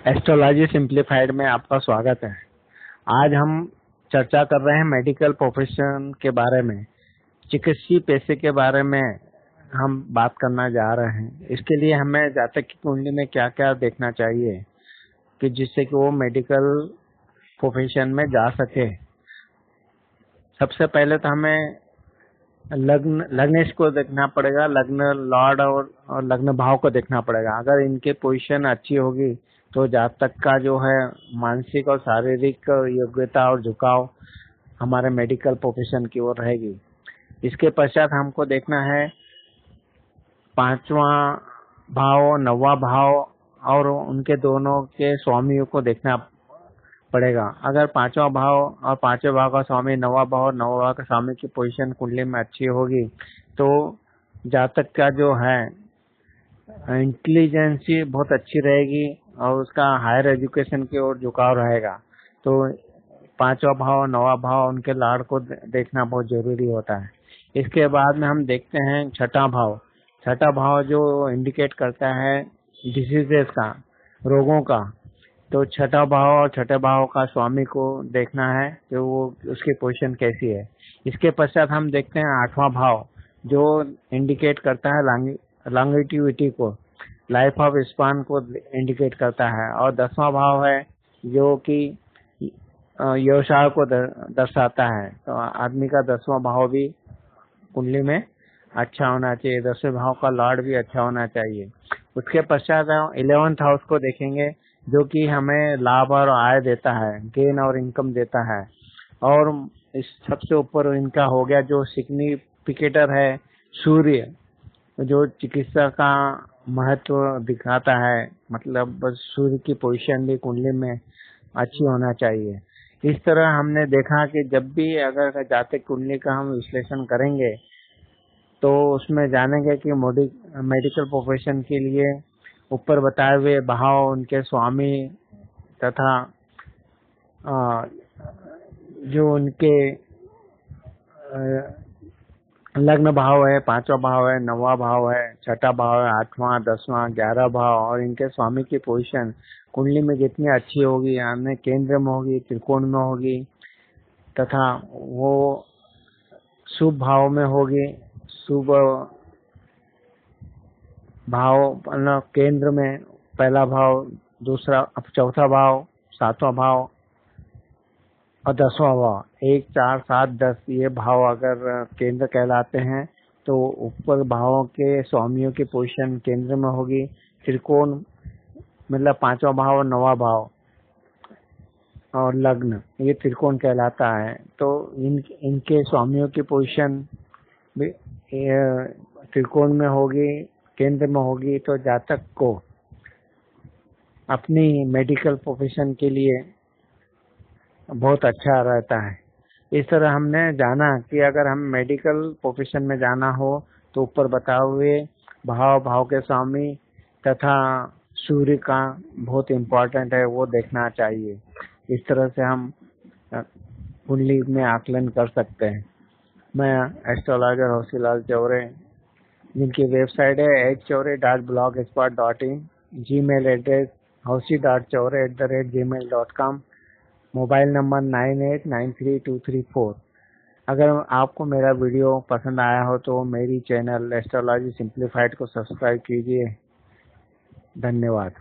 Astrology simplified में आपका स्वागत है। आज हम चर्चा कर रहे हैं मेडिकल प्रोफेशन के बारे में, चिकित्सीय पेशे के बारे में हम बात करना जा रहे हैं। इसके लिए हमें जातक की कुंडली में क्या क्या देखना चाहिए कि जिससे कि वो मेडिकल प्रोफेशन में जा सके। सबसे पहले तो हमें लग्नेश को देखना पड़ेगा, लग्न लॉर्ड और लग्न भाव को देखना पड़ेगा। अगर इनके पोजीशन अच्छी होगी तो जातक का जो है मानसिक और शारीरिक योग्यता और झुकाव हमारे मेडिकल प्रोफेशन की ओर रहेगी। इसके पश्चात हमको देखना है पांचवा भाव, नौवा भाव और उनके दोनों के स्वामियों को देखना पड़ेगा। अगर पांचवा भाव और पांचवें भाव का स्वामी, नौवा भाव और नौवा भाव का स्वामी की पोजीशन कुंडली में अच्छी होगी तो जातक का जो है इंटेलिजेंसी बहुत अच्छी रहेगी और उसका हायर एजुकेशन की ओर झुकाव रहेगा। तो पांचवा भाव, नौवा भाव, उनके लॉर्ड को देखना बहुत जरूरी होता है। इसके बाद में हम देखते हैं छठा भाव। छठा भाव जो इंडिकेट करता है डिसीजेस का, रोगों का। तो छठा भाव और छठे भाव का स्वामी को देखना है कि वो उसकी पोजीशन कैसी है। इसके पश्चात हम देखते हैं आठवां भाव जो इंडिकेट करता है लॉन्गिट्यूडिटी को, लाइफ ऑफ स्पान को इंडिकेट करता है। और 10वां भाव है जो कि व्यवसाय को दर्शाता है। तो आदमी का 10वां भाव भी कुंडली में अच्छा होना चाहिए, 10वें भाव का लॉर्ड भी अच्छा होना चाहिए। उसके पश्चात 11th हाउस को देखेंगे जो कि हमें लाभ और आय देता है, गेन और इनकम देता है। और इस सबसे ऊपर इनका हो गया जो सिग्निफिकेटर है सूर्य, जो चिकित्सा का महत्व दिखाता है। मतलब सूर्य की पोजीशन भी कुंडली में अच्छी होना चाहिए। इस तरह हमने देखा कि जब भी अगर जातक कुंडली का हम विश्लेषण करेंगे तो उसमें जानेंगे कि मेडिकल प्रोफेशन के लिए ऊपर बताए हुए भाव, उनके स्वामी तथा जो उनके लग्न भाव है, पांचवा भाव है, नौवा भाव है, छठा भाव है, 8वां, 10वां, 11 भाव और इनके स्वामी की पोजीशन कुंडली में जितनी अच्छी होगी, यानी केंद्र में होगी, त्रिकोण में होगी तथा वो शुभ भाव में होगी, शुभ भाव केंद्र में पहला भाव, दूसरा, चौथा भाव, 7वां भाव और 10वां भाव, 1, 4, 7, 10 ये भाव अगर केंद्र कहलाते हैं तो ऊपर भावों के स्वामियों की पोजीशन केंद्र में होगी। त्रिकोण मतलब 5वां भाव और 9वां भाव और लग्न ये त्रिकोण कहलाता है। तो इनके स्वामियों की पोजीशन भी त्रिकोण में होगी, केंद्र में होगी। तो जातक को अपनी मेडिकल प्रोफेशन के लिए बहुत अच्छा रहता है। इस तरह हमने जाना कि अगर हम मेडिकल प्रोफेशन में जाना हो तो ऊपर बताए हुए भाव के स्वामी तथा सूर्य का बहुत इम्पोर्टेंट है, वो देखना चाहिए। इस तरह से हम कुंडली में आकलन कर सकते हैं। मैं एस्ट्रोलॉजर हौसीलाल चौरे, जिनकी वेबसाइट है hchaure.blogspot.in, Gmail address hausi.chaure@gmail.com, mobile number 989324। अगर आपको मेरा वीडियो पसंद आया हो तो मेरी चैनल एस्ट्रोलॉजी सिंप्लीफाइड को सब्सक्राइब कीजिए। धन्यवाद।